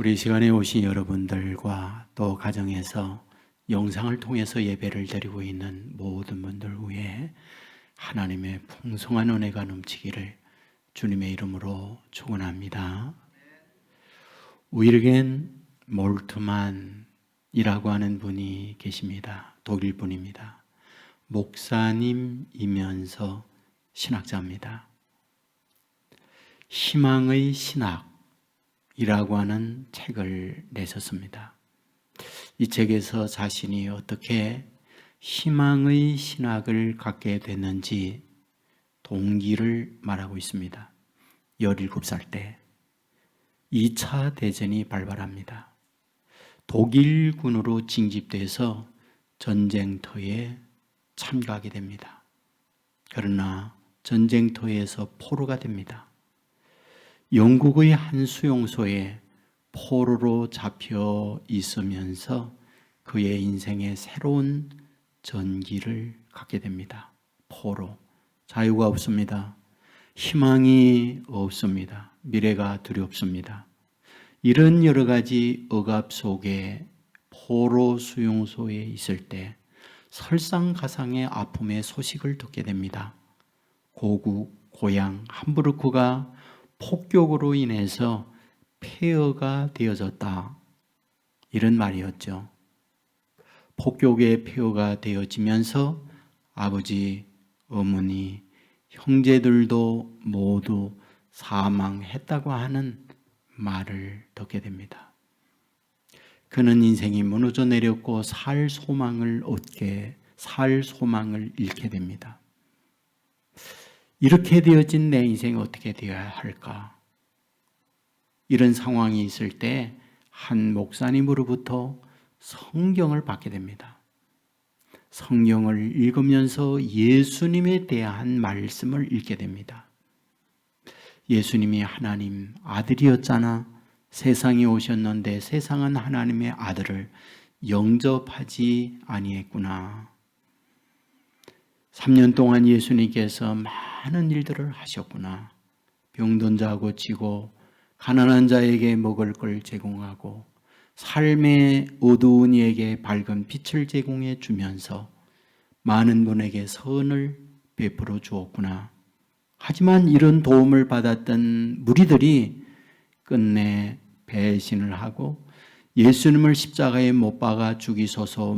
우리 시간에 오신 여러분들과 또 가정에서 영상을 통해서 예배를 드리고 있는 모든 분들 위해 하나님의 풍성한 은혜가 넘치기를 주님의 이름으로 축원합니다. 위르겐 몰트만이라고 하는 분이 계십니다. 독일 분입니다. 목사님이면서 신학자입니다. 희망의 신학이라고 하는 책을 내셨습니다. 이 책에서 자신이 어떻게 희망의 신학을 갖게 됐는지 동기를 말하고 있습니다. 17살 때 2차 대전이 발발합니다. 독일군으로 징집돼서 전쟁터에 참가하게 됩니다. 그러나 전쟁터에서 포로가 됩니다. 영국의 한 수용소에 포로로 잡혀 있으면서 그의 인생에 새로운 전기를 갖게 됩니다. 포로, 자유가 없습니다. 희망이 없습니다. 미래가 두렵습니다. 이런 여러 가지 억압 속에 포로 수용소에 있을 때 설상가상의 아픔의 소식을 듣게 됩니다. 고국, 고향, 함부르크가 폭격으로 인해서 폐허가 되어졌다. 이런 말이었죠. 폭격의 폐허가 되어지면서 아버지, 어머니, 형제들도 모두 사망했다고 하는 말을 듣게 됩니다. 그는 인생이 무너져 내렸고 살 소망을 잃게 됩니다. 이렇게 되어진 내 인생이 어떻게 되어야 할까? 이런 상황이 있을 때 한 목사님으로부터 성경을 받게 됩니다. 성경을 읽으면서 예수님에 대한 말씀을 읽게 됩니다. 예수님이 하나님 아들이었잖아. 세상에 오셨는데 세상은 하나님의 아들을 영접하지 아니했구나. 3년 동안 예수님께서 많은 일들을 하셨구나. 병든 자 고치고 가난한 자에게 먹을 걸 제공하고 삶의 어두운 이에게 밝은 빛을 제공해 주면서 많은 분에게 선을 베풀어 주었구나. 하지만 이런 도움을 받았던 무리들이 끝내 배신을 하고 예수님을 십자가에 못 박아 죽이소서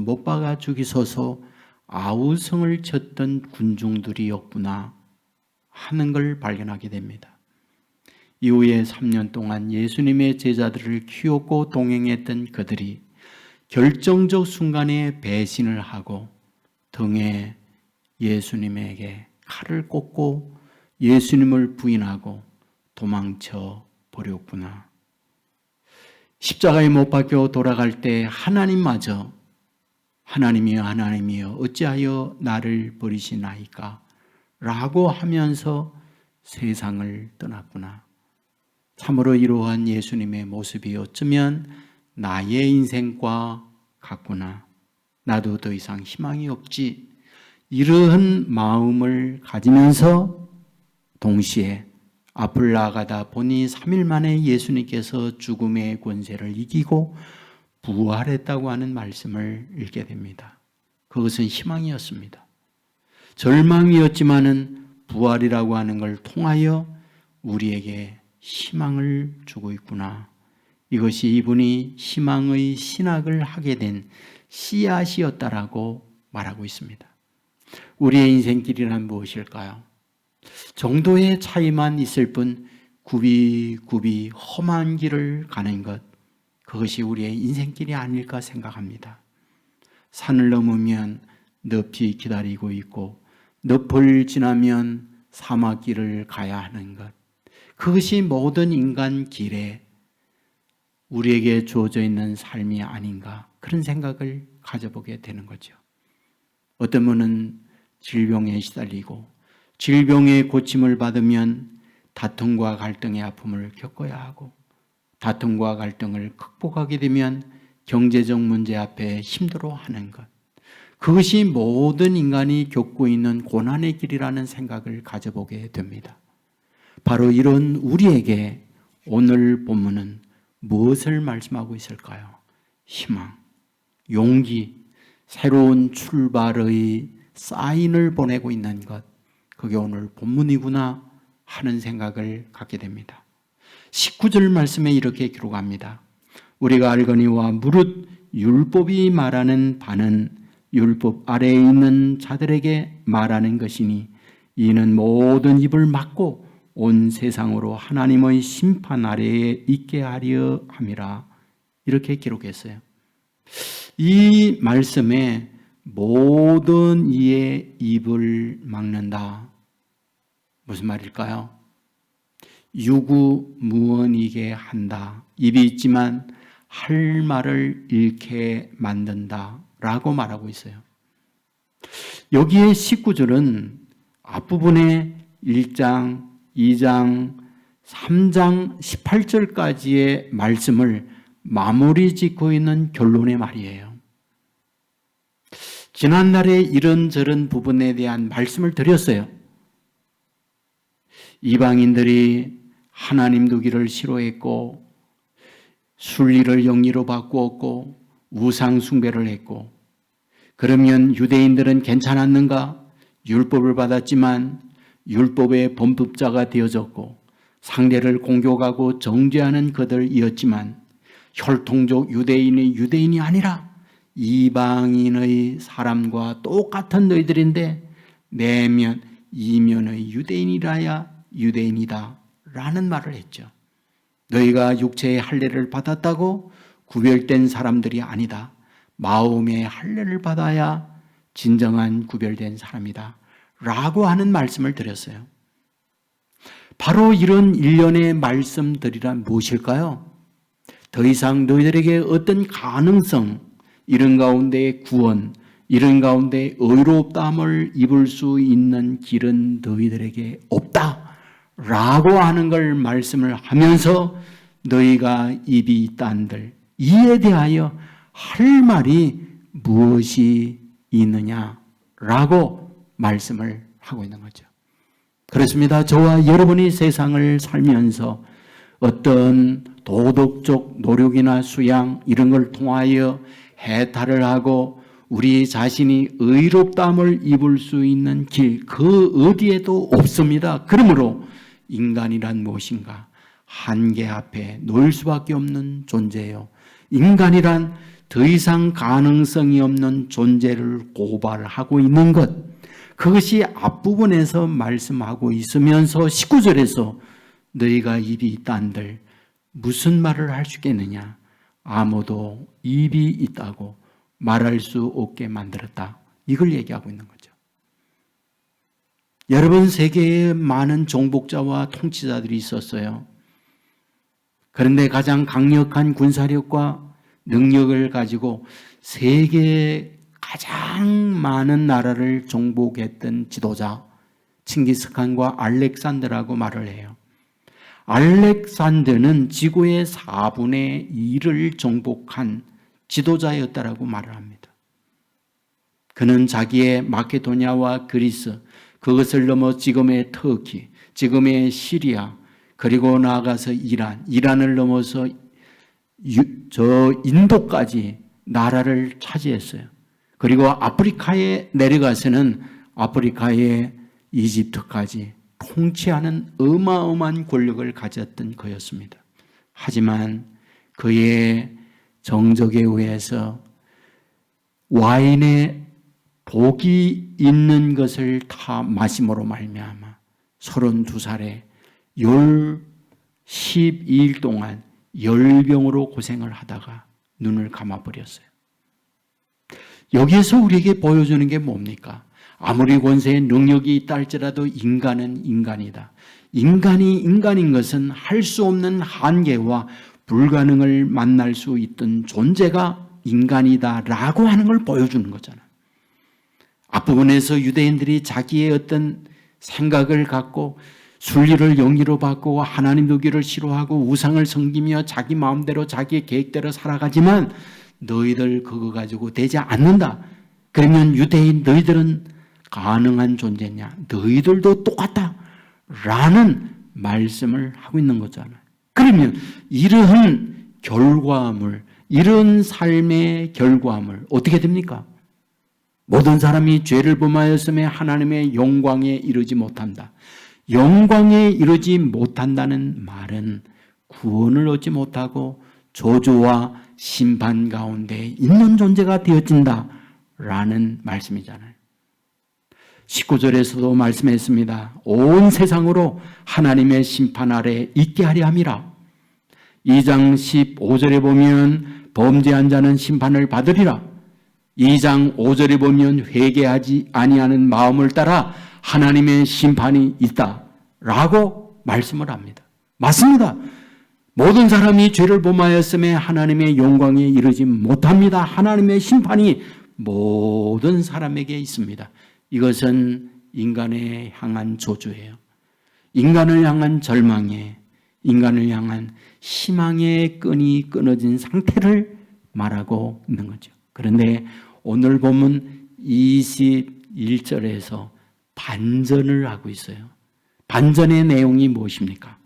아우성을 쳤던 군중들이었구나 하는 걸 발견하게 됩니다. 이후에 3년 동안 예수님의 제자들을 키웠고 동행했던 그들이 결정적 순간에 배신을 하고 등에 예수님에게 칼을 꽂고 예수님을 부인하고 도망쳐 버렸구나. 십자가에 못 박혀 돌아갈 때 하나님마저 하나님이여 어찌하여 나를 버리시나이까 라고 하면서 세상을 떠났구나. 참으로 이러한 예수님의 모습이 어쩌면 나의 인생과 같구나. 나도 더 이상 희망이 없지. 이러한 마음을 가지면서 동시에 앞을 나아가다 보니 3일 만에 예수님께서 죽음의 권세를 이기고 부활했다고 하는 말씀을 읽게 됩니다. 그것은 희망이었습니다. 절망이었지만은 부활이라고 하는 걸 통하여 우리에게 희망을 주고 있구나. 이것이 이분이 희망의 신학을 하게 된 씨앗이었다라고 말하고 있습니다. 우리의 인생길이란 무엇일까요? 정도의 차이만 있을 뿐 굽이 험한 길을 가는 것, 그것이 우리의 인생길이 아닐까 생각합니다. 산을 넘으면 늪이 기다리고 있고 늪을 지나면 사막길을 가야 하는 것, 그것이 모든 인간 길에 우리에게 주어져 있는 삶이 아닌가, 그런 생각을 가져보게 되는 거죠. 어떤 분은 질병에 시달리고 질병의 고침을 받으면 다툼과 갈등의 아픔을 겪어야 하고 다툼과 갈등을 극복하게 되면 경제적 문제 앞에 힘들어하는 것, 그것이 모든 인간이 겪고 있는 고난의 길이라는 생각을 가져보게 됩니다. 바로 이런 우리에게 오늘 본문은 무엇을 말씀하고 있을까요? 희망, 용기, 새로운 출발의 사인을 보내고 있는 것, 그게 오늘 본문이구나 하는 생각을 갖게 됩니다. 19절 말씀에 이렇게 기록합니다. 우리가 알거니와 무릇 율법이 말하는 바는 율법 아래에 있는 자들에게 말하는 것이니 이는 모든 입을 막고 온 세상으로 하나님의 심판 아래에 있게 하려 함이라. 이렇게 기록했어요. 이 말씀에 모든 이의 입을 막는다. 무슨 말일까요? 유구무원이게 한다. 입이 있지만 할 말을 잃게 만든다 라고 말하고 있어요. 여기에 19절은 앞부분에 1장, 2장, 3장 18절까지의 말씀을 마무리 짓고 있는 결론의 말이에요. 지난날에 이런저런 부분에 대한 말씀을 드렸어요. 이방인들이 하나님 두기를 싫어했고 순리를 영리로 바꾸었고 우상 숭배를 했고, 그러면 유대인들은 괜찮았는가? 율법을 받았지만 율법의 범법자가 되어졌고 상대를 공격하고 정죄하는 그들이었지만 혈통적 유대인이 유대인이 아니라 이방인의 사람과 똑같은 너희들인데 내면 이면의 유대인이라야 유대인이다 라는 말을 했죠. 너희가 육체의 할례를 받았다고 구별된 사람들이 아니다. 마음의 할례를 받아야 진정한 구별된 사람이다 라고 하는 말씀을 드렸어요. 바로 이런 일련의 말씀들이란 무엇일까요? 더 이상 너희들에게 어떤 가능성, 이런 가운데 구원, 이런 가운데 의롭다함을 입을 수 있는 길은 너희들에게 없다 라고 하는 걸 말씀을 하면서 너희가 입이 있다한들 이에 대하여 할 말이 무엇이 있느냐라고 말씀을 하고 있는 거죠. 그렇습니다. 저와 여러분이 세상을 살면서 어떤 도덕적 노력이나 수양 이런 걸 통하여 해탈을 하고 우리 자신이 의롭다함을 입을 수 있는 길, 그 어디에도 없습니다. 그러므로 인간이란 무엇인가? 한계 앞에 놓일 수밖에 없는 존재예요. 인간이란 더 이상 가능성이 없는 존재를 고발하고 있는 것, 그것이 앞부분에서 말씀하고 있으면서 19절에서 너희가 입이 있다한들 무슨 말을 할 수 있겠느냐? 아무도 입이 있다고 말할 수 없게 만들었다. 이걸 얘기하고 있는 거죠. 여러분, 세계에 많은 정복자와 통치자들이 있었어요. 그런데 가장 강력한 군사력과 능력을 가지고 세계에 가장 많은 나라를 정복했던 지도자 칭기스칸과 알렉산더라고 말을 해요. 알렉산더는 지구의 4분의 1을 정복한 지도자였다라고 말을 합니다. 그는 자기의 마케도니아와 그리스, 그것을 넘어 지금의 터키, 지금의 시리아, 그리고 나아가서 이란을 넘어서 저 인도까지 나라를 차지했어요. 그리고 아프리카에 내려가서는 아프리카의 이집트까지 통치하는 어마어마한 권력을 가졌던 그였습니다. 하지만 그의 정적에 의해서 와인에 독이 있는 것을 다 마심으로 말미암아 32살에 12일 동안 열병으로 고생을 하다가 눈을 감아버렸어요. 여기에서 우리에게 보여주는 게 뭡니까? 아무리 권세에 능력이 있다 할지라도 인간은 인간이다. 인간이 인간인 것은 할 수 없는 한계와 불가능을 만날 수 있던 존재가 인간이다라고 하는 걸 보여주는 거잖아요. 앞부분에서 유대인들이 자기의 어떤 생각을 갖고 순리를 영리로 바꾸고 하나님 두기를 싫어하고 우상을 섬기며 자기 마음대로 자기의 계획대로 살아가지만 너희들 그거 가지고 되지 않는다. 그러면 유대인 너희들은 가능한 존재냐? 너희들도 똑같다. 라는 말씀을 하고 있는 거잖아요. 그러면 이러한 결과물, 이런 삶의 결과물 어떻게 됩니까? 모든 사람이 죄를 범하였음에 하나님의 영광에 이르지 못한다. 영광에 이르지 못한다는 말은 구원을 얻지 못하고 저주와 심판 가운데 있는 존재가 되어진다 라는 말씀이잖아요. 19절에서도 말씀했습니다. 온 세상으로 하나님의 심판 아래 있게 하려 함이라. 2장 15절에 보면 범죄한 자는 심판을 받으리라. 2장 5절에 보면 회개하지 아니하는 마음을 따라 하나님의 심판이 있다 라고 말씀을 합니다. 맞습니다. 모든 사람이 죄를 범하였음에 하나님의 영광에 이르지 못합니다. 하나님의 심판이 모든 사람에게 있습니다. 이것은 인간에 향한 저주예요. 인간을 향한 절망에, 인간을 향한 희망의 끈이 끊어진 상태를 말하고 있는 거죠. 그런데 오늘 보면 21절에서 반전을 하고 있어요. 반전의 내용이 무엇입니까?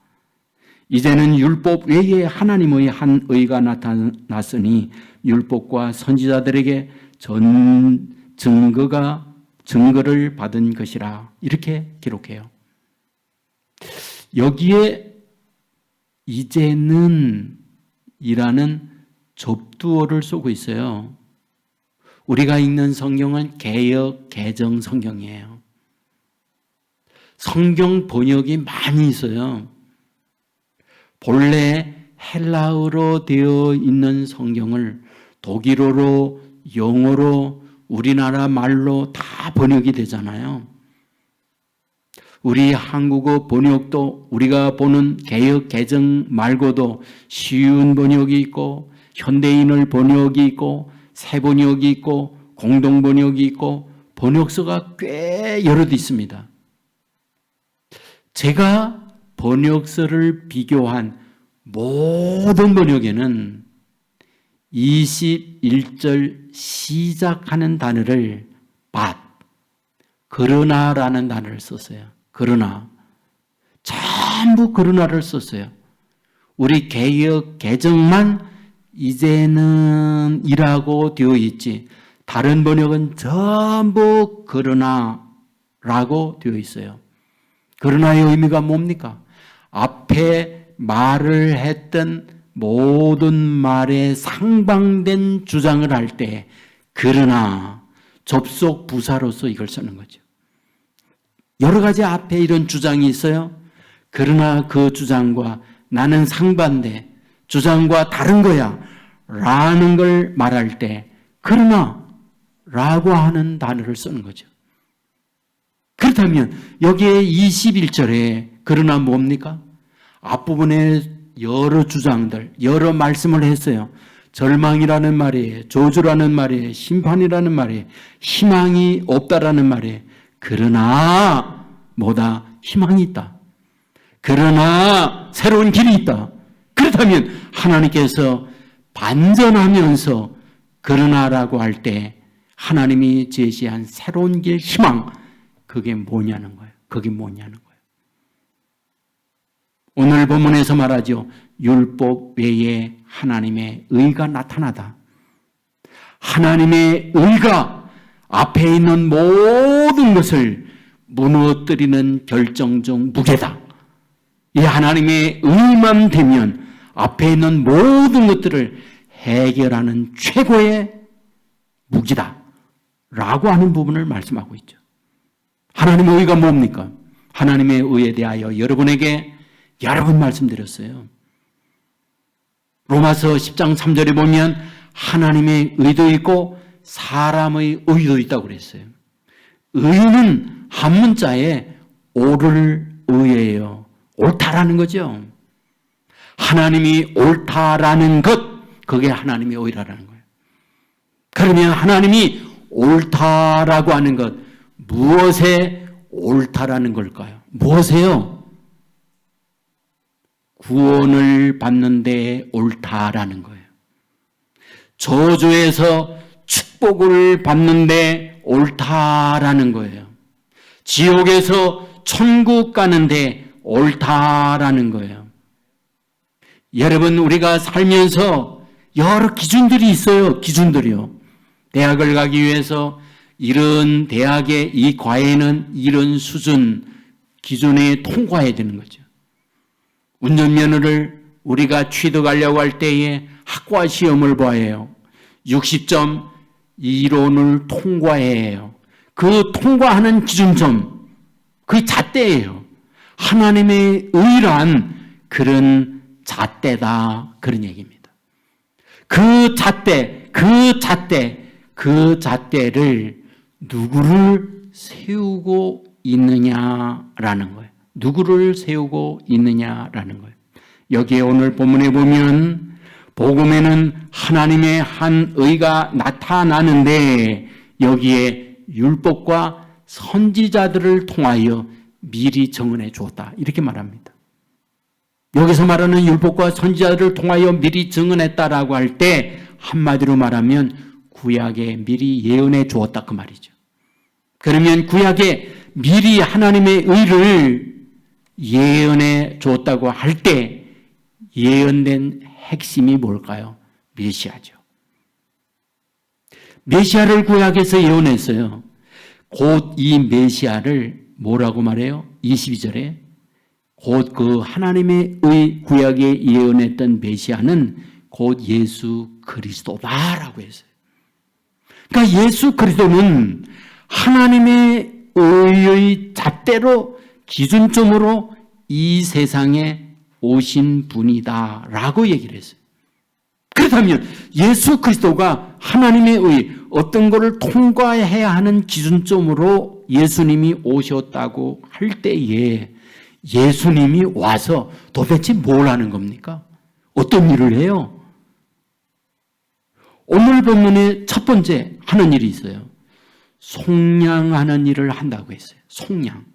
이제는 율법 외에 하나님의 한 의가 나타났으니 율법과 선지자들에게 증거를 받은 것이라 이렇게 기록해요. 여기에 이제는 이라는 접두어를 쓰고 있어요. 우리가 읽는 성경은 개역 개정 성경이에요. 성경 번역이 많이 있어요. 본래 헬라어로 되어 있는 성경을 독일어로, 영어로, 우리나라 말로 다 번역이 되잖아요. 우리 한국어 번역도 우리가 보는 개역 개정 말고도 쉬운 번역이 있고 현대인을 번역이 있고 새 번역이 있고 공동 번역이 있고 번역서가 꽤 여러 개 있습니다. 제가 번역서를 비교한 모든 번역에는 21절 시작하는 단어를 but, 그러나라는 단어를 썼어요. 그러나, 전부 그러나를 썼어요. 우리 개역 개정만 이제는 이라고 되어 있지 다른 번역은 전부 그러나라고 되어 있어요. 그러나의 의미가 뭡니까? 앞에 말을 했던 모든 말에 상반된 주장을 할 때 그러나 접속 부사로서 이걸 쓰는 거죠. 여러 가지 앞에 이런 주장이 있어요. 그러나 그 주장과 나는 상반돼 주장과 다른 거야 라는 걸 말할 때 그러나 라고 하는 단어를 쓰는 거죠. 그렇다면 여기에 21절에 그러나 뭡니까? 앞부분에 여러 주장들, 여러 말씀을 했어요. 절망이라는 말이에요. 저주라는 말이에요. 심판이라는 말이에요. 희망이 없다라는 말이에요. 그러나 뭐다? 희망이 있다. 그러나 새로운 길이 있다. 그렇다면 하나님께서 반전하면서 그러나라고 할 때 하나님이 제시한 새로운 길, 희망, 그게 뭐냐는 거예요. 그게 뭐냐는 거예요. 오늘 본문에서 말하죠. 율법 외에 하나님의 의가 나타나다. 하나님의 의가 앞에 있는 모든 것을 무너뜨리는 결정적 무게다. 이 하나님의 의만 되면 앞에 있는 모든 것들을 해결하는 최고의 무기다 라고 하는 부분을 말씀하고 있죠. 하나님의 의가 뭡니까? 하나님의 의에 대하여 여러분에게 여러 번 말씀드렸어요. 로마서 10장 3절에 보면 하나님의 의도 있고 사람의 의도 있다고 그랬어요. 의는 한 문자에 옳을 의예요. 옳다라는 거죠. 하나님이 옳다라는 것, 그게 하나님의 의라는 거예요. 그러면 하나님이 옳다라고 하는 것, 무엇에 옳다라는 걸까요? 무엇에요? 구원을 받는 데 옳다라는 거예요. 저주에서 축복을 받는 데 옳다라는 거예요. 지옥에서 천국 가는 데 옳다라는 거예요. 여러분, 우리가 살면서 여러 기준들이 있어요. 기준들이요. 대학을 가기 위해서 이런 대학의 이 과외는 이런 수준 기준에 통과해야 되는 거죠. 운전면허를 우리가 취득하려고 할 때에 학과 시험을 봐야 해요. 60점 이론을 통과해야 해요. 그 통과하는 기준점, 그게 잣대예요. 하나님의 의란 그런 잣대다, 그런 얘기입니다. 그 잣대를 누구를 세우고 있느냐라는 거예요. 누구를 세우고 있느냐라는 거예요. 여기에 오늘 본문에 보면 복음에는 하나님의 한 의가 나타나는데 여기에 율법과 선지자들을 통하여 미리 정언해 주었다, 이렇게 말합니다. 여기서 말하는 율법과 선지자들을 통하여 미리 증언했다라고 할 때 한마디로 말하면 구약에 미리 예언해 주었다, 그 말이죠. 그러면 구약에 미리 하나님의 의를 예언해 주었다고 할 때 예언된 핵심이 뭘까요? 메시아죠. 메시아를 구약에서 예언했어요. 곧 이 메시아를 뭐라고 말해요? 22절에 곧 그 하나님의 의 구약에 예언했던 메시아는 곧 예수 그리스도다라고 했어요. 그러니까 예수 그리스도는 하나님의 의의 잣대로 기준점으로 이 세상에 오신 분이다라고 얘기를 했어요. 그렇다면 예수 그리스도가 하나님의 의 어떤 것을 통과해야 하는 기준점으로 예수님이 오셨다고 할 때에 예수님이 와서 도대체 뭘 하는 겁니까? 어떤 일을 해요? 오늘 본문의 첫 번째 하는 일이 있어요. 속량하는 일을 한다고 했어요. 속량.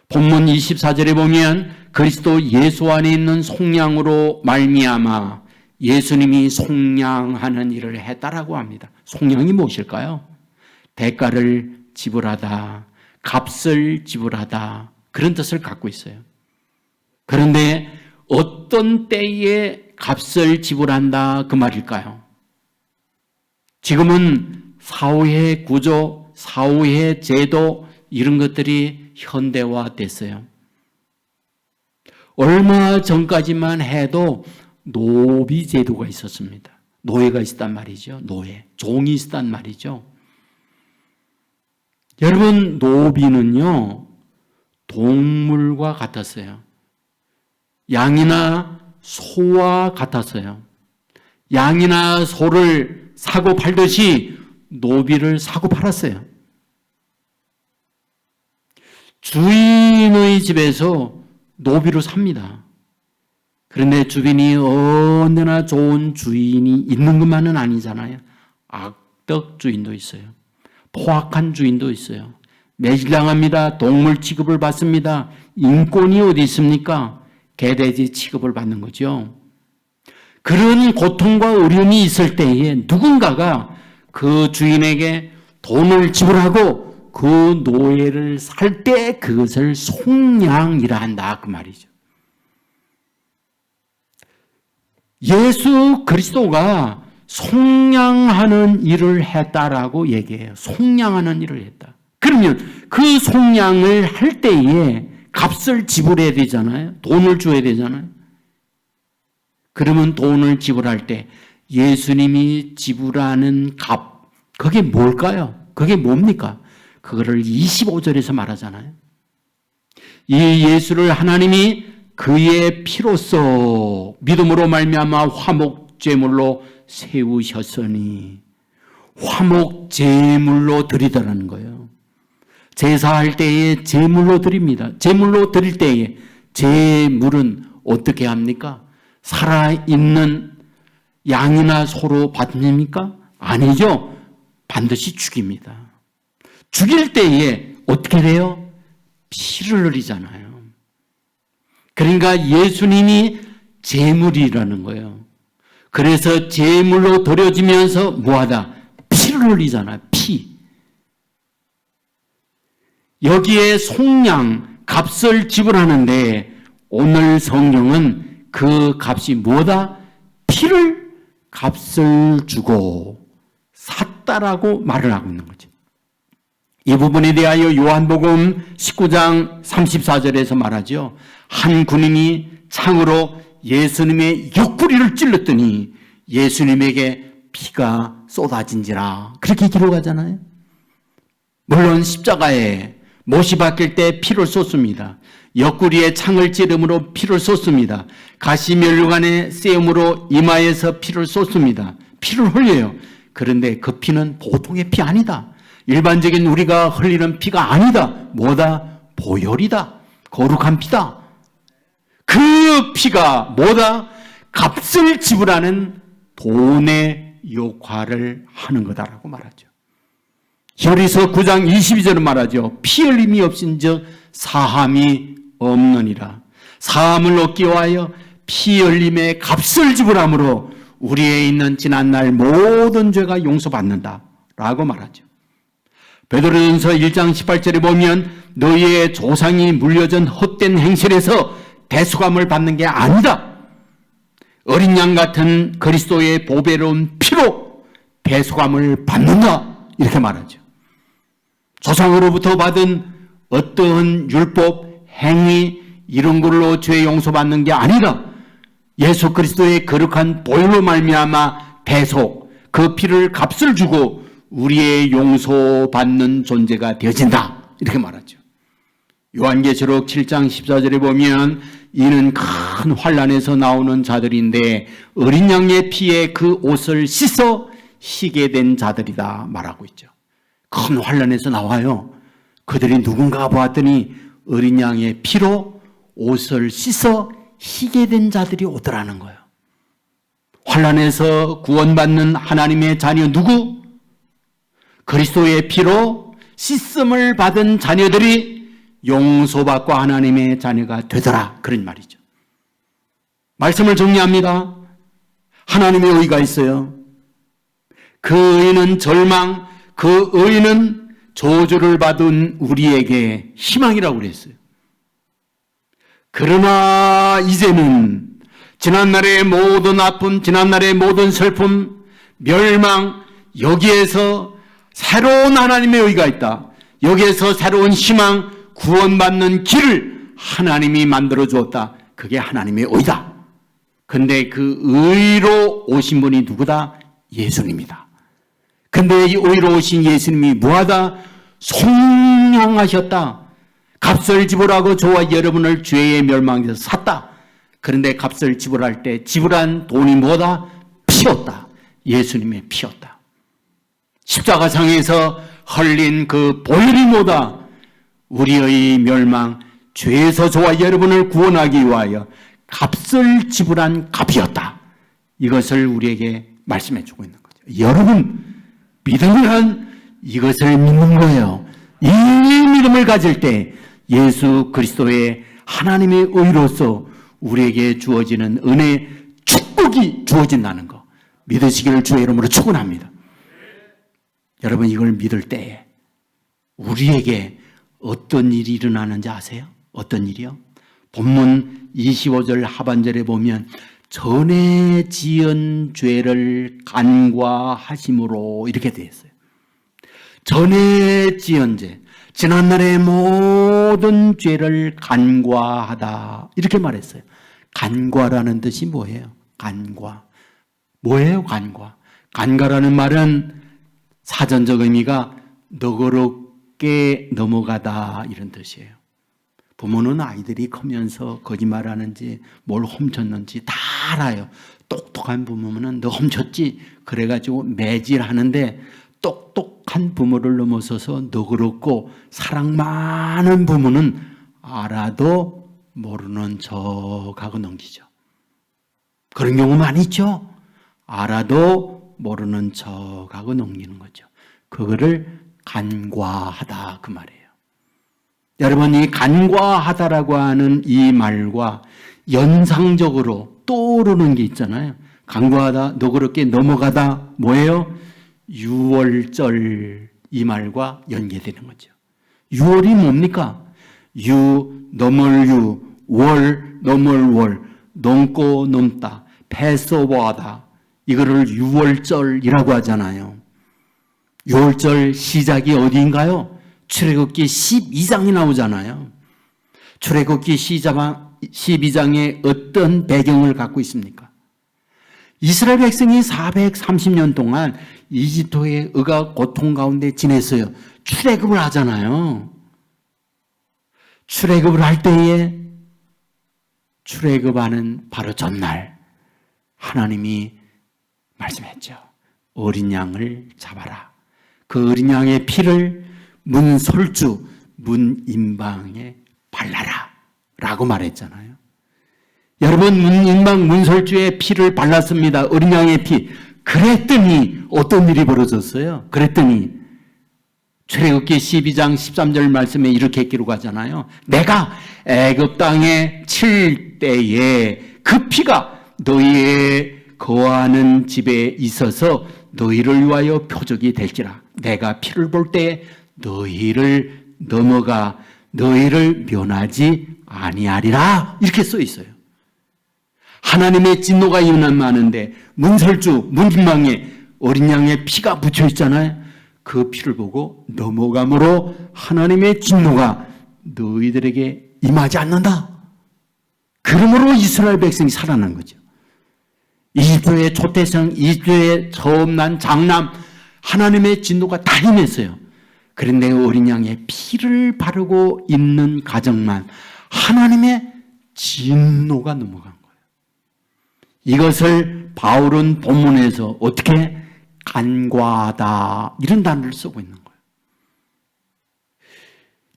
본문 24절에 보면 그리스도 예수 안에 있는 속량으로 말미암아 예수님이 속량하는 일을 했다라고 합니다. 속량이 무엇일까요? 대가를 지불하다, 값을 지불하다, 그런 뜻을 갖고 있어요. 그런데 어떤 때에 값을 지불한다, 그 말일까요? 지금은 사후의 구조, 사후의 제도, 이런 것들이 현대화됐어요. 얼마 전까지만 해도 노비 제도가 있었습니다. 노예가 있었단 말이죠. 노예, 종이 있었단 말이죠. 여러분, 노비는요 동물과 같았어요. 양이나 소와 같았어요. 양이나 소를 사고 팔듯이 노비를 사고 팔았어요. 주인의 집에서 노비로 삽니다. 그런데 주인이 언제나 좋은 주인이 있는 것만은 아니잖아요. 악덕 주인도 있어요. 포악한 주인도 있어요. 매질당합니다. 동물 취급을 받습니다. 인권이 어디 있습니까? 개돼지 취급을 받는 거죠. 그런 고통과 어려움이 있을 때에 누군가가 그 주인에게 돈을 지불하고 그 노예를 살 때 그것을 속량이라 한다, 그 말이죠. 예수 그리스도가 속량하는 일을 했다라고 얘기해요. 속량하는 일을 했다. 그러면 그 속량을 할 때에 값을 지불해야 되잖아요. 돈을 줘야 되잖아요. 그러면 돈을 지불할 때 예수님이 지불하는 값, 그게 뭘까요? 그게 뭡니까? 그거를 25절에서 말하잖아요. 이 예수를 하나님이 그의 피로써 믿음으로 말미암아 화목제물로 세우셨으니, 화목제물로 드리더라는 거예요. 제사할 때에 제물로 드립니다. 제물로 드릴 때에 제물은 어떻게 합니까? 살아있는 양이나 소로 받습니까? 아니죠. 반드시 죽입니다. 죽일 때에 어떻게 돼요? 피를 흘리잖아요. 그러니까 예수님이 제물이라는 거예요. 그래서 제물로 드려지면서 뭐하다? 피를 흘리잖아요. 피. 여기에 속량, 값을 지불하는데 오늘 성경은 그 값이 뭐다? 피를 값을 주고 샀다라고 말을 하고 있는 거죠. 이 부분에 대하여 요한복음 19장 34절에서 말하죠. 한 군인이 창으로 예수님의 옆구리를 찔렀더니 예수님에게 피가 쏟아진지라. 그렇게 기록하잖아요. 물론 십자가에 못이 박힐 때 피를 쏟습니다. 옆구리에 창을 찌름으로 피를 쏟습니다. 가시면류관의 쎄움으로 이마에서 피를 쏟습니다. 피를 흘려요. 그런데 그 피는 보통의 피 아니다. 일반적인 우리가 흘리는 피가 아니다. 뭐다? 보혈이다. 거룩한 피다. 그 피가 뭐다? 값을 지불하는 돈의 역할을 하는 거다라고 말하죠. 히브리서 9장 22절은 말하죠. 피 흘림이 없은즉 사함이 없느니라. 사함을 얻기 위하여 피 흘림의 값을 지불함으로 우리에 있는 지난날 모든 죄가 용서받는다라고 말하죠. 베드로전서 1장 18절에 보면 너희의 조상이 물려준 헛된 행실에서 대속함을 받는 게 아니다. 어린 양 같은 그리스도의 보배로운 피로 대속함을 받는다. 이렇게 말하죠. 조상으로부터 받은 어떠한 율법, 행위 이런 걸로 죄 용서받는 게 아니라 예수 그리스도의 거룩한 보혈로 말미암아 대속, 그 피를 값을 주고 우리의 용서받는 존재가 되어진다. 이렇게 말하죠. 요한계시록 7장 14절에 보면 이는 큰 환난에서 나오는 자들인데 어린 양의 피에 그 옷을 씻어 희게 된 자들이다 말하고 있죠. 큰 환난에서 나와요. 그들이 누군가 보았더니 어린 양의 피로 옷을 씻어 희게 된 자들이 오더라는 거예요. 환난에서 구원받는 하나님의 자녀 누구? 그리스도의 피로 씻음을 받은 자녀들이 용서받고 하나님의 자녀가 되더라. 그런 말이죠. 말씀을 정리합니다. 하나님의 의가 있어요. 그 의는 절망, 그 의는 저주를 받은 우리에게 희망이라고 그랬어요. 그러나 이제는 지난날의 모든 아픔, 지난날의 모든 슬픔, 멸망, 여기에서 새로운 하나님의 의가 있다. 여기에서 새로운 희망, 구원받는 길을 하나님이 만들어 주었다. 그게 하나님의 의다. 근데 그 의로 오신 분이 누구다? 예수님이다. 근데 이 의로 오신 예수님이 뭐하다? 속량하셨다. 값을 지불하고 저와 여러분을 죄의 멸망에서 샀다. 그런데 값을 지불할 때 지불한 돈이 뭐다? 피였다. 예수님의 피였다. 십자가상에서 흘린 그 보혈이 뭐다? 우리의 멸망, 죄에서 저와 여러분을 구원하기 위하여 값을 지불한 값이었다. 이것을 우리에게 말씀해 주고 있는 거죠. 여러분, 믿으면 이것을 믿는 거예요. 이 믿음을 가질 때 예수 그리스도의 하나님의 의로서 우리에게 주어지는 은혜, 축복이 주어진다는 거 믿으시기를 주의 이름으로 축원합니다. 여러분, 이걸 믿을 때에 우리에게 어떤 일이 일어나는지 아세요? 어떤 일이요? 본문 25절 하반절에 보면 전에 지은 죄를 간과하심으로 이렇게 되어 있어요. 전에 지은 죄, 지난날의 모든 죄를 간과하다 이렇게 말했어요. 간과라는 뜻이 뭐예요? 간과. 뭐예요? 간과. 간과라는 말은 사전적 의미가 너그럽게 넘어가다 이런 뜻이에요. 부모는 아이들이 크면서 거짓말하는지 뭘 훔쳤는지 다 알아요. 똑똑한 부모는 너 훔쳤지 그래가지고 매질하는데 똑똑한 부모를 넘어서서 너그럽고 사랑 많은 부모는 알아도 모르는 척하고 넘기죠. 그런 경우 많이 있죠. 알아도 모르는 척하고 넘기는 거죠. 그거를 간과하다 그 말이에요. 여러분, 이 간과하다라고 하는 이 말과 연상적으로 떠오르는 게 있잖아요. 간과하다, 너그럽게 넘어가다 뭐예요? 유월절 이 말과 연계되는 거죠. 유월이 뭡니까? 유, 넘을 유, 월, 넘을 월. 넘고 넘다, 패스오버하다. 이거를 유월절이라고 하잖아요. 유월절 시작이 어디인가요? 출애굽기 12장이 나오잖아요. 출애굽기 12장에 어떤 배경을 갖고 있습니까? 이스라엘 백성이 430년 동안 이집트의 의가 고통 가운데 지냈어요. 출애굽을 하잖아요. 출애굽을 할 때에 출애굽하는 바로 전날 하나님이 말씀했죠. 어린 양을 잡아라. 그 어린 양의 피를 문 솔주, 문 임방에 발라라 라고 말했잖아요. 여러분, 문 임방, 문 솔주에 피를 발랐습니다. 어린 양의 피. 그랬더니 어떤 일이 벌어졌어요? 그랬더니 출애굽기 12장 13절 말씀에 이렇게 기록하잖아요. 내가 애굽 땅에 칠 때에 그 피가 너희의 거하는 집에 있어서 너희를 위하여 표적이 될지라. 내가 피를 볼 때 너희를 넘어가 너희를 면하지 아니하리라. 이렇게 써 있어요. 하나님의 진노가 임하는데 문설주, 문임방에 어린 양의 피가 묻혀 있잖아요. 그 피를 보고 넘어감으로 하나님의 진노가 너희들에게 임하지 않는다. 그러므로 이스라엘 백성이 살아난 거죠. 이집트의 초태성, 이집트의 처음 난 장남, 하나님의 진노가 다 임했어요. 그런데 어린 양의 피를 바르고 있는 가정만 하나님의 진노가 넘어간 거예요. 이것을 바울은 본문에서 어떻게 간과하다 이런 단어를 쓰고 있는 거예요.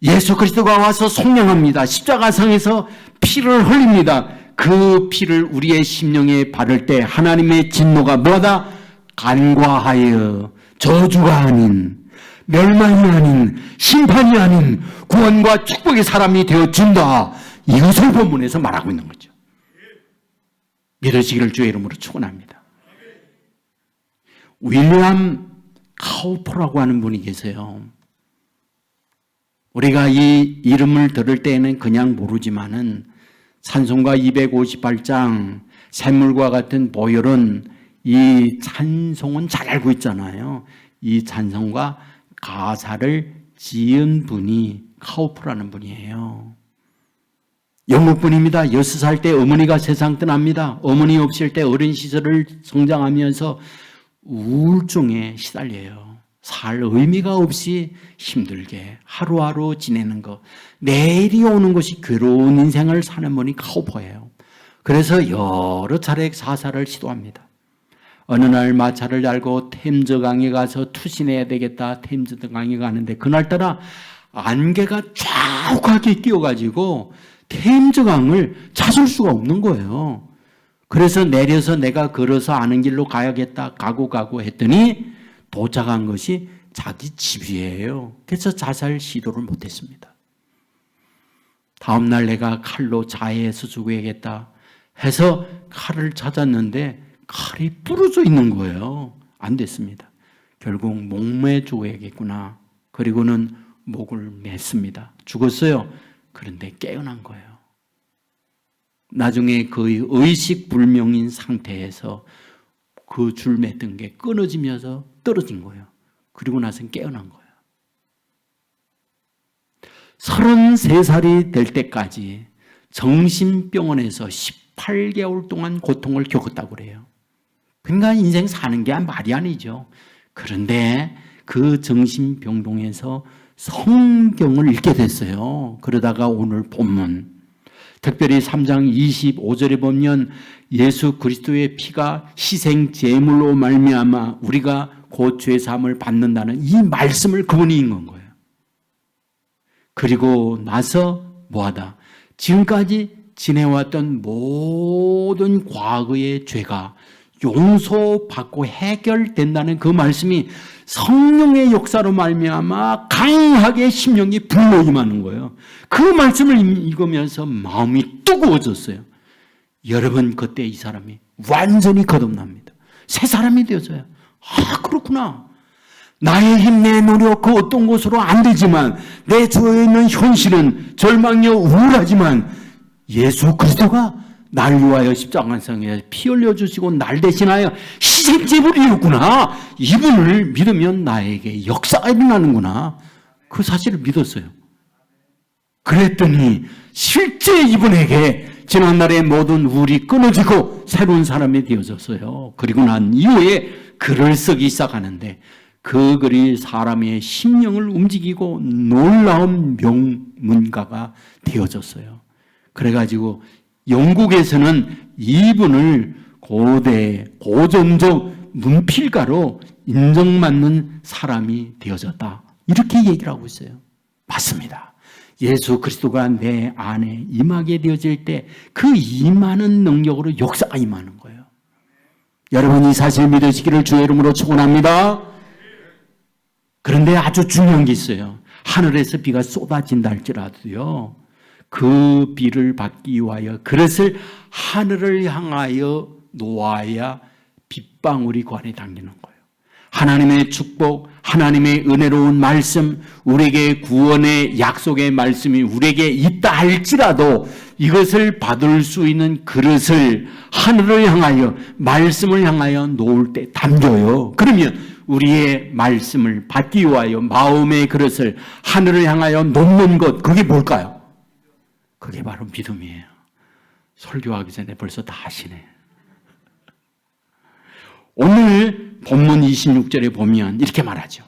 예수 그리스도가 와서 속량합니다. 십자가상에서 피를 흘립니다. 그 피를 우리의 심령에 바를 때 하나님의 진노가 뭐하다? 간과하여 저주가 아닌, 멸망이 아닌, 심판이 아닌 구원과 축복의 사람이 되어준다. 이것을 본문에서 말하고 있는 거죠. 믿으시기를 주의 이름으로 축원합니다. 윌리엄 카우퍼라고 하는 분이 계세요. 우리가 이 이름을 들을 때에는 그냥 모르지만은 찬송가 258장 샘물과 같은 보혈은 이 찬송은 잘 알고 있잖아요. 이 찬송과 가사를 지은 분이 카우퍼라는 분이에요. 영국 분입니다. 6살 때 어머니가 세상 떠납니다. 어머니 없을 때 어린 시절을 성장하면서 우울증에 시달려요. 살 의미가 없이 힘들게 하루하루 지내는 것, 내일이 오는 것이 괴로운 인생을 사는 분이 카우퍼예요. 그래서 여러 차례 사살을 시도합니다. 어느 날 마차를 달고 템즈강에 가서 투신해야 되겠다. 템즈강에 가는데 그날따라 안개가 쫙하게 끼어가지고 템즈강을 찾을 수가 없는 거예요. 그래서 내려서 내가 걸어서 아는 길로 가야겠다. 가고 했더니 도착한 것이 자기 집이에요. 그래서 자살 시도를 못했습니다. 다음날 내가 칼로 자해해서 죽어야겠다 해서 칼을 찾았는데 칼이 부러져 있는 거예요. 안 됐습니다. 결국 목매 죽어야겠구나. 그리고는 목을 맸습니다. 죽었어요. 그런데 깨어난 거예요. 나중에 거의 의식불명인 상태에서 그 줄 맸던 게 끊어지면서 떨어진 거예요. 그리고 나서는 깨어난 거예요. 33살이 될 때까지 정신병원에서 18개월 동안 고통을 겪었다고 그래요. 그러니까 인생 사는 게 말이 아니죠. 그런데 그 정신병동에서 성경을 읽게 됐어요. 그러다가 오늘 본문 특별히 3장 25절에 보면 예수 그리스도의 피가 희생 제물로 말미암아 우리가 곧 죄 사함을 받는다는 이 말씀을 그분이 읽은 거예요. 그리고 나서 뭐하다? 지금까지 지내왔던 모든 과거의 죄가 용서받고 해결된다는 그 말씀이 성령의 역사로 말미암아 강하게 심령이 불러 임하는 거예요. 그 말씀을 읽으면서 마음이 뜨거워졌어요. 여러분, 그때 이 사람이 완전히 거듭납니다. 새 사람이 되어져요. 아, 그렇구나. 나의 힘, 내 노력, 그 어떤 것으로 안 되지만 내 주어에 있는 현실은 절망이요 우울하지만 예수 그리스도가 날 위하여 십자가상에 피 흘려주시고 날 대신하여 희생제물이었구나. 이분을 믿으면 나에게 역사가 일어나는구나. 그 사실을 믿었어요. 그랬더니 실제 이분에게 지난날의 모든 우울이 끊어지고 새로운 사람이 되어졌어요. 그리고 난 이후에 글을 쓰기 시작하는데 그 글이 사람의 심령을 움직이고 놀라운 명문가가 되어졌어요. 그래가지고 영국에서는 이분을 고대 고전적 문필가로 인정받는 사람이 되어졌다. 이렇게 얘기를 하고 있어요. 맞습니다. 예수 그리스도가 내 안에 임하게 되어질 때 그 임하는 능력으로 역사가 임하는 거예요. 여러분 이 사실 믿으시기를 주의 이름으로 축원합니다. 그런데 아주 중요한 게 있어요. 하늘에서 비가 쏟아진다 할지라도요. 그 비를 받기 위하여 그릇을 하늘을 향하여 놓아야 빗방울이 그 안에 담기는 거예요. 하나님의 축복, 하나님의 은혜로운 말씀, 우리에게 구원의 약속의 말씀이 우리에게 있다 할지라도 이것을 받을 수 있는 그릇을 하늘을 향하여 말씀을 향하여 놓을 때 담겨요. 그러면 우리의 말씀을 받기 위하여 마음의 그릇을 하늘을 향하여 놓는 것, 그게 뭘까요? 그게 바로 믿음이에요. 설교하기 전에 벌써 다 아시네. 오늘 본문 26절에 보면 이렇게 말하죠.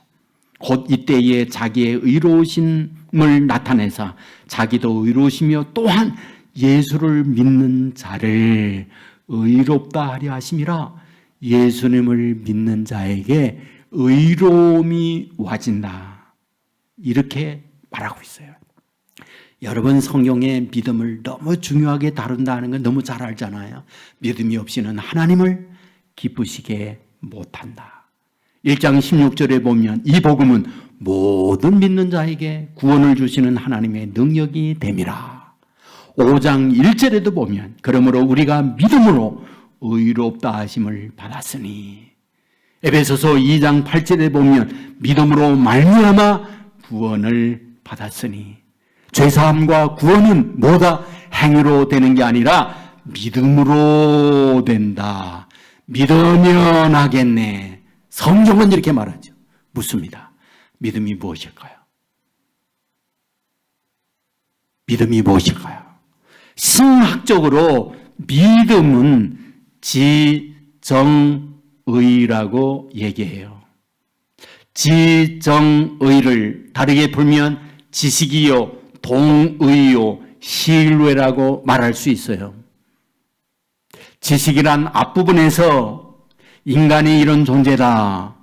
곧 이때에 자기의 의로우심을 나타내사 자기도 의로우시며 또한 예수를 믿는 자를 의롭다 하려 하심이라. 예수님을 믿는 자에게 의로움이 와진다. 이렇게 말하고 있어요. 여러분 성경의 믿음을 너무 중요하게 다룬다는 건 너무 잘 알잖아요. 믿음이 없이는 하나님을 기쁘시게 못한다. 1장 16절에 보면 이 복음은 모든 믿는 자에게 구원을 주시는 하나님의 능력이 됨이라. 5장 1절에도 보면 그러므로 우리가 믿음으로 의롭다 하심을 받았으니. 에베소서 2장 8절에 보면 믿음으로 말미암아 구원을 받았으니. 죄사함과 구원은 뭐다? 행위로 되는 게 아니라 믿음으로 된다. 믿으면 하겠네. 성경은 이렇게 말하죠. 묻습니다. 믿음이 무엇일까요? 믿음이 무엇일까요? 신학적으로 믿음은 지정의라고 얘기해요. 지정의를 다르게 풀면 지식이요, 동의요, 신뢰라고 말할 수 있어요. 지식이란 앞부분에서 인간이 이런 존재다.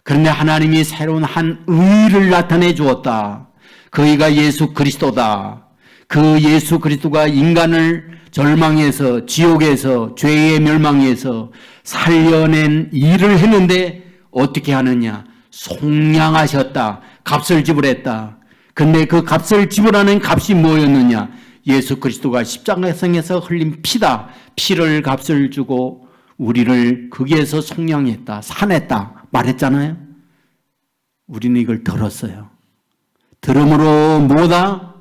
그런데 하나님이 새로운 한 의를 나타내 주었다. 그 의가 예수 그리스도다. 그 예수 그리스도가 인간을 절망에서, 지옥에서, 죄의 멸망에서 살려낸 일을 했는데 어떻게 하느냐? 속량하셨다. 값을 지불했다. 근데 그 값을 지불하는 값이 뭐였느냐? 예수 그리스도가 십자가상에서 흘린 피다. 피를 값을 주고 우리를 거기에서 속량했다. 산했다. 말했잖아요. 우리는 이걸 들었어요. 들음으로 뭐다?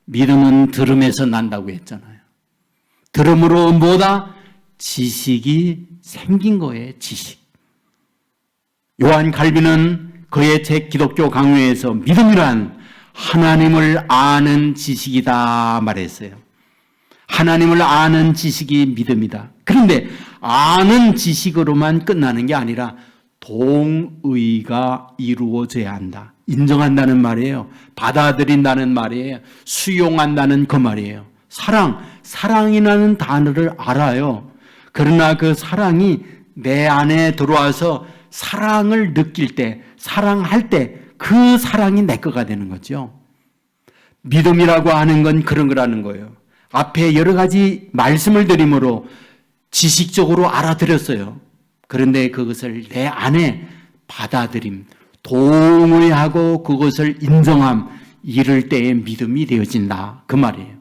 믿음은 들음에서 난다고 했잖아요. 들음으로 뭐다? 지식이 생긴 거예요. 지식. 요한 칼빈은 그의 책 기독교 강요에서 믿음이란 하나님을 아는 지식이다 말했어요. 하나님을 아는 지식이 믿음이다. 그런데 아는 지식으로만 끝나는 게 아니라 동의가 이루어져야 한다. 인정한다는 말이에요. 받아들인다는 말이에요. 수용한다는 그 말이에요. 사랑이라는 단어를 알아요. 그러나 그 사랑이 내 안에 들어와서 사랑을 느낄 때, 사랑할 때 그 사랑이 내 거가 되는 거죠. 믿음이라고 하는 건 그런 거라는 거예요. 앞에 여러 가지 말씀을 드림으로 지식적으로 알아들었어요. 그런데 그것을 내 안에 받아들임, 동의하고 그것을 인정함, 이럴 때의 믿음이 되어진다. 그 말이에요.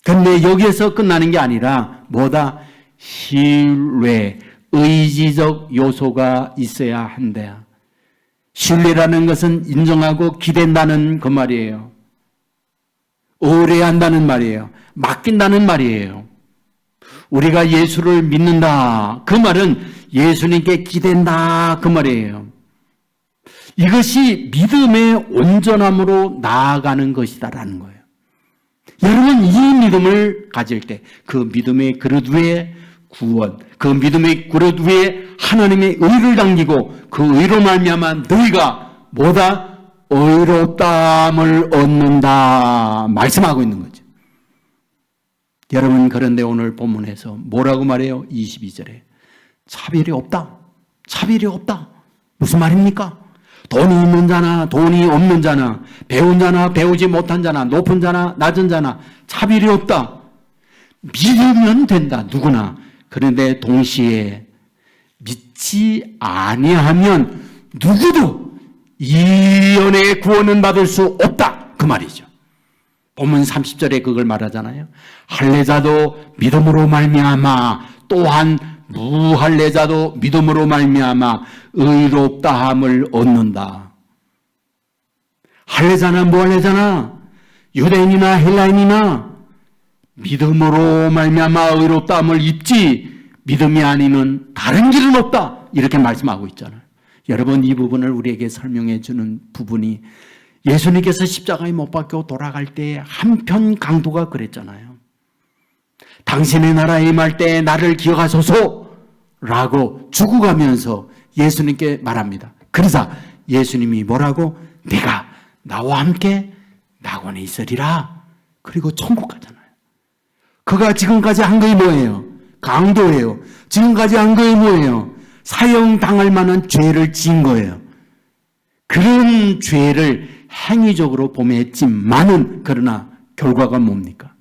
그런데 여기에서 끝나는 게 아니라 뭐다? 신뢰, 의지적 요소가 있어야 한다. 신뢰라는 것은 인정하고 기댄다는 그 말이에요. 의뢰한다는 말이에요. 맡긴다는 말이에요. 우리가 예수를 믿는다. 그 말은 예수님께 기댄다. 그 말이에요. 이것이 믿음의 온전함으로 나아가는 것이다라는 거예요. 여러분, 이 믿음을 가질 때 그 믿음의 그릇 위에 구원, 그 믿음의 그릇 위에 하나님의 의를 당기고 그 의로 말미암아 너희가 뭐다? 의롭다함을 얻는다 말씀하고 있는 거죠. 여러분, 그런데 오늘 본문에서 뭐라고 말해요? 22절에 차별이 없다. 차별이 없다. 무슨 말입니까? 돈이 있는 자나 돈이 없는 자나 배운 자나 배우지 못한 자나 높은 자나 낮은 자나 차별이 없다. 믿으면 된다. 누구나. 그런데 동시에 믿지 아니하면 누구도 이 은혜의 구원은 받을 수 없다. 그 말이죠. 본문 30절에 그걸 말하잖아요. 할례자도 믿음으로 말미암아 또한 무할례자도 믿음으로 말미암아 의롭다함을 얻는다. 할례자나 무할례자나 유대인이나 헬라인이나 믿음으로 말미암아 의롭다함을 입지 믿음이 아니면 다른 길은 없다. 이렇게 말씀하고 있잖아요. 여러분, 이 부분을 우리에게 설명해 주는 부분이 예수님께서 십자가에 못 박혀 돌아갈 때 한편 강도가 그랬잖아요. 당신의 나라에 임할 때 나를 기억하소서 라고 죽어가면서 예수님께 말합니다. 그러자 예수님이 뭐라고? 내가 나와 함께 낙원에 있으리라. 그리고 천국 가잖아요. 그가 지금까지 한 것이 뭐예요? 강도예요. 지금까지 한 것이 뭐예요? 사형당할 만한 죄를 지은 거예요. 그런 죄를 행위적으로 범했지만은 그러나 결과가 뭡니까?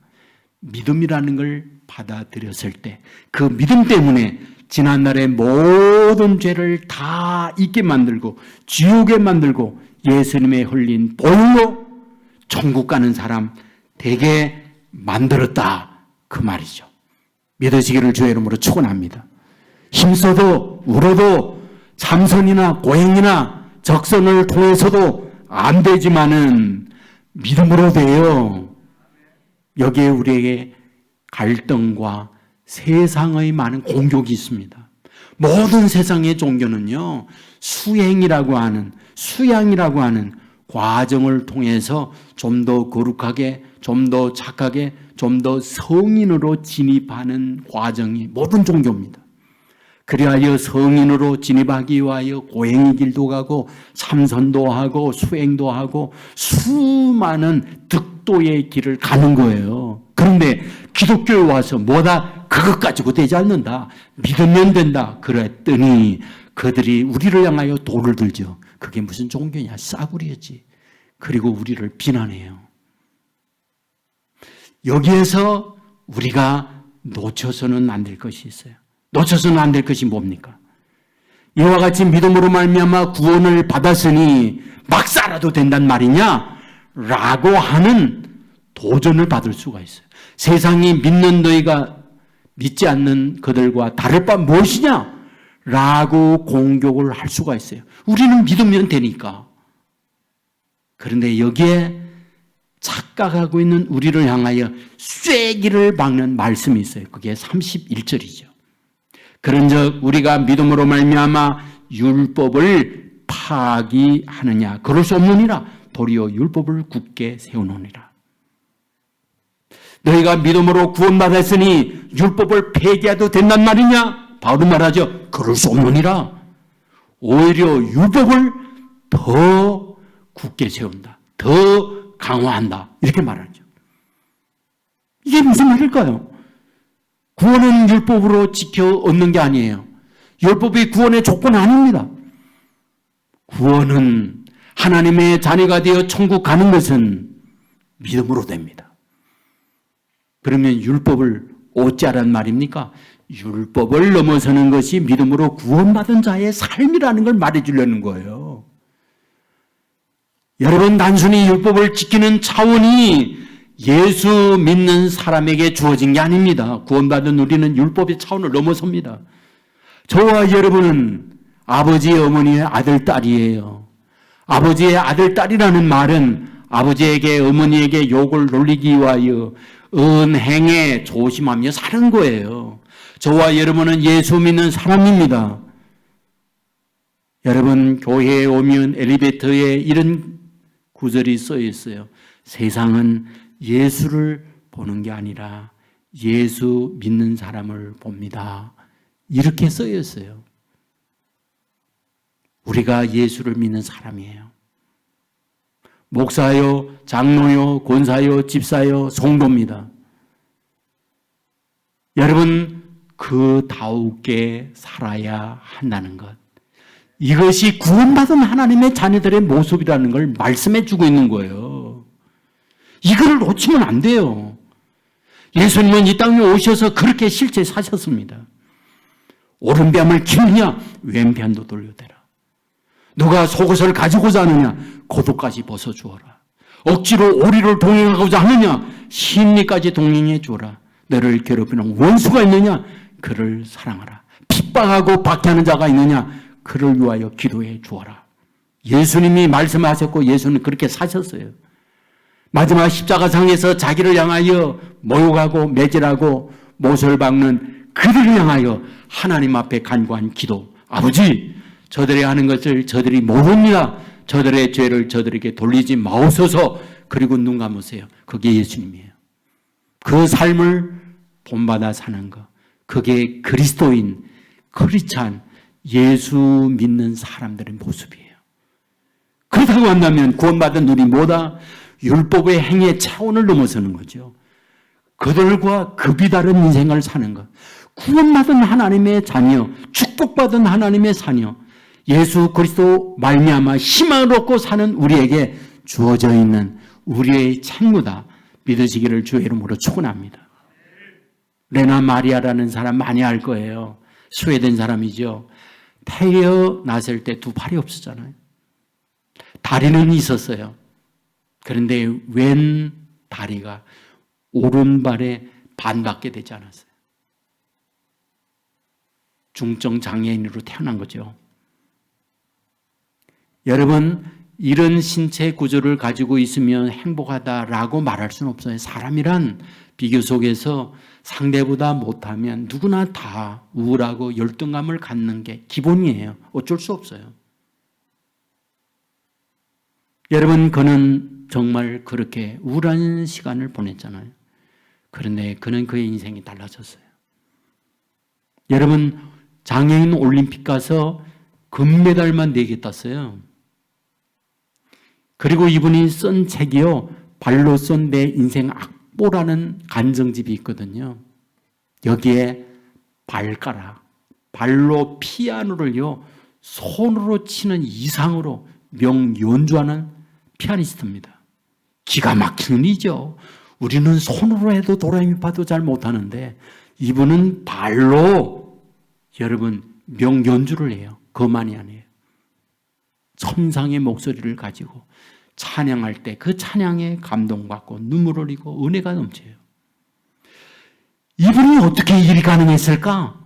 믿음이라는 걸 받아들였을 때 그 믿음 때문에 지난날의 모든 죄를 다 잊게 만들고 지옥에 만들고 예수님의 흘린 보혈로 천국 가는 사람 되게 만들었다. 그 말이죠. 믿으시기를 주의 이름으로 축원합니다. 힘써도 울어도 참선이나 고행이나 적선을 통해서도 안 되지만은 믿음으로 돼요. 여기에 우리에게 갈등과 세상의 많은 공격이 있습니다. 모든 세상의 종교는요, 수양이라고 하는 과정을 통해서 좀 더 거룩하게, 좀 더 착하게, 좀 더 성인으로 진입하는 과정이 모든 종교입니다. 그리하여 성인으로 진입하기 위하여 고행의 길도 가고 참선도 하고 수행도 하고 수많은 득도의 길을 가는 거예요. 그런데 기독교에 와서 뭐다? 그것 가지고 되지 않는다. 믿으면 된다. 그랬더니 그들이 우리를 향하여 돌을 들죠. 그게 무슨 종교냐? 싸구려지. 그리고 우리를 비난해요. 여기에서 우리가 놓쳐서는 안 될 것이 있어요. 놓쳐서는 안 될 것이 뭡니까? 이와 같이 믿음으로 말미암아 구원을 받았으니 막 살아도 된단 말이냐? 라고 하는 도전을 받을 수가 있어요. 세상이 믿는 너희가 믿지 않는 그들과 다를 바 무엇이냐? 라고 공격을 할 수가 있어요. 우리는 믿으면 되니까. 그런데 여기에 착각하고 있는 우리를 향하여 쐐기를 박는 말씀이 있어요. 그게 31절이죠. 그런즉 우리가 믿음으로 말미암아 율법을 파기하느냐? 그럴 수 없느니라. 도리어 율법을 굳게 세우노니라. 너희가 믿음으로 구원받았으니 율법을 폐기해도 된단 말이냐? 바울은 말하죠. 그럴 수 없느니라. 오히려 율법을 더 굳게 세운다. 더 강화한다. 이렇게 말하죠. 이게 무슨 말일까요? 구원은 율법으로 지켜 얻는 게 아니에요. 율법이 구원의 조건은 아닙니다. 구원은 하나님의 자녀가 되어 천국 가는 것은 믿음으로 됩니다. 그러면 율법을 어찌하란 말입니까? 율법을 넘어서는 것이 믿음으로 구원받은 자의 삶이라는 걸 말해주려는 거예요. 여러분, 단순히 율법을 지키는 차원이 예수 믿는 사람에게 주어진 게 아닙니다. 구원받은 우리는 율법의 차원을 넘어섭니다. 저와 여러분은 아버지의 어머니의 아들, 딸이에요. 아버지의 아들, 딸이라는 말은 아버지에게 어머니에게 욕을 놀리기 위하여 은행에 조심하며 사는 거예요. 저와 여러분은 예수 믿는 사람입니다. 여러분, 교회에 오면 엘리베이터에 이런 구절이 써 있어요. 세상은 예수를 보는 게 아니라 예수 믿는 사람을 봅니다. 이렇게 써 있어요. 우리가 예수를 믿는 사람이에요. 목사요, 장로요, 권사요, 집사요, 성도입니다. 여러분, 그다우게 살아야 한다는 것. 이것이 구원받은 하나님의 자녀들의 모습이라는 걸 말씀해 주고 있는 거예요. 이걸 놓치면 안 돼요. 예수님은 이 땅에 오셔서 그렇게 실제 사셨습니다. 오른뺨을 기느냐 왼편도 돌려대라. 누가 속옷을 가지고자 하느냐 겉옷까지 벗어주어라. 억지로 오리를 동행하고자 하느냐 심리까지 동행해 주어라. 너를 괴롭히는 원수가 있느냐 그를 사랑하라. 핍박하고 박해하는 자가 있느냐 그를 위하여 기도해 주어라. 예수님이 말씀하셨고 예수는 그렇게 사셨어요. 마지막 십자가상에서 자기를 향하여 모욕하고 매질하고 못을 박는 그들을 향하여 하나님 앞에 간구한 기도. 아버지, 저들이 하는 것을 저들이 모릅니다. 저들의 죄를 저들에게 돌리지 마옵소서. 그리고 눈 감으세요. 그게 예수님이에요. 그 삶을 본받아 사는 것. 그게 그리스도인, 크리스찬, 예수 믿는 사람들의 모습이에요. 그렇다고 한다면 구원받은 우리 뭐다? 율법의 행위의 차원을 넘어서는 거죠. 그들과 급이 다른 인생을 사는 것. 구원받은 하나님의 자녀, 축복받은 하나님의 자녀, 예수 그리스도 말미암아 희망을 얻고 사는 우리에게 주어져 있는 우리의 책무다. 믿으시기를 주의 이름으로 축원합니다. 레나 마리아라는 사람 많이 알 거예요. 스웨덴 사람이죠. 태어났을 때 두 팔이 없었잖아요. 다리는 있었어요. 그런데 왼 다리가 오른발에 반밖에 되지 않았어요. 중증 장애인으로 태어난 거죠. 여러분, 이런 신체 구조를 가지고 있으면 행복하다라고 말할 수는 없어요. 사람이란 비교 속에서 상대보다 못하면 누구나 다 우울하고 열등감을 갖는 게 기본이에요. 어쩔 수 없어요. 여러분, 그는 정말 그렇게 우울한 시간을 보냈잖아요. 그런데 그는 그의 인생이 달라졌어요. 여러분, 장애인 올림픽 가서 금메달만 4개 땄어요. 그리고 이분이 쓴 책이요, 발로 쓴 내 인생 악보라는 간증집이 있거든요. 여기에 발가락, 발로 피아노를요 손으로 치는 이상으로 명연주하는 피아니스트입니다. 기가 막히는 일이죠. 우리는 손으로 해도 도레미파도 잘 못하는데 이분은 발로 여러분 명연주를 해요. 그만이 아니에요. 천상의 목소리를 가지고 찬양할 때 그 찬양에 감동받고 눈물을 흘리고 은혜가 넘쳐요. 이분이 어떻게 일이 가능했을까?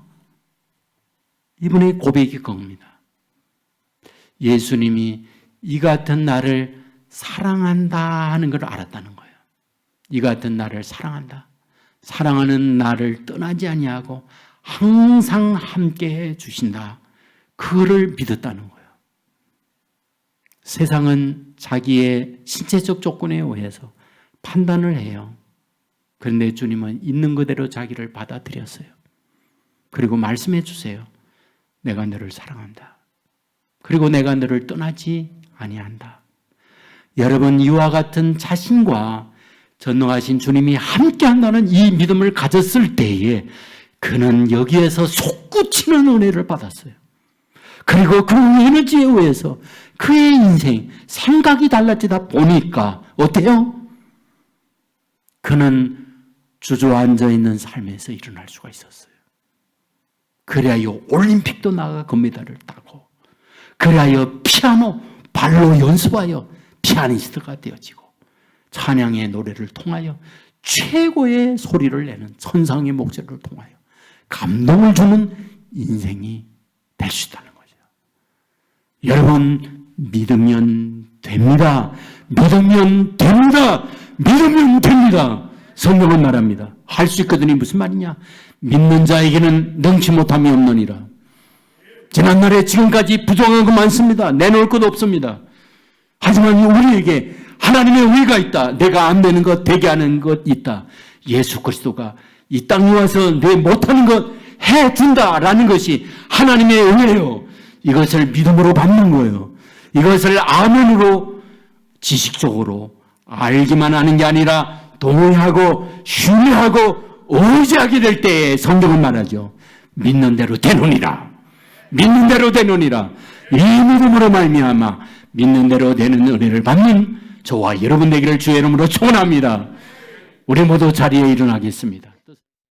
이분의 고백이 그겁니다. 예수님이 이 같은 나를 사랑한다 하는 걸 알았다는 거예요. 이 같은 나를 사랑한다. 사랑하는 나를 떠나지 아니하고 항상 함께해 주신다. 그를 믿었다는 거예요. 세상은 자기의 신체적 조건에 의해서 판단을 해요. 그런데 주님은 있는 그대로 자기를 받아들였어요. 그리고 말씀해 주세요. 내가 너를 사랑한다. 그리고 내가 너를 떠나지 아니한다. 여러분, 이와 같은 자신과 전능하신 주님이 함께한다는 이 믿음을 가졌을 때에 그는 여기에서 솟구치는 은혜를 받았어요. 그리고 그 에너지에 의해서 그의 인생, 생각이 달라지다 보니까 어때요? 그는 주저앉아 있는 삶에서 일어날 수가 있었어요. 그래야 올림픽도 나가 금메달을 따고, 그래야 피아노 발로 연습하여 피아니스트가 되어지고, 찬양의 노래를 통하여 최고의 소리를 내는 천상의 목소리를 통하여 감동을 주는 인생이 될 수 있다는 거죠. 여러분, 믿으면 됩니다. 믿으면 됩니다. 믿으면 됩니다. 성경은 말합니다. 할 수 있거든이 무슨 말이냐? 믿는 자에게는 능치 못함이 없느니라. 지난날에 지금까지 부정한 것 많습니다. 내놓을 것 없습니다. 하지만 우리에게 하나님의 의가 있다. 내가 안 되는 것, 되게 하는 것 있다. 예수 그리스도가 이 땅에 와서 내 못하는 것 해준다라는 것이 하나님의 의예요. 이것을 믿음으로 받는 거예요. 이것을 아멘으로 지식적으로 알기만 하는 게 아니라 동의하고 신뢰하고 의지하게 될 때에 성경은 말하죠. 믿는 대로 되느니라. 믿는 대로 되느니라. 이 믿음으로 말미암아 믿는 대로 되는 은혜를 받는 저와 여러분 되기를 주의 이름으로 축원합니다. 우리 모두 자리에 일어나겠습니다.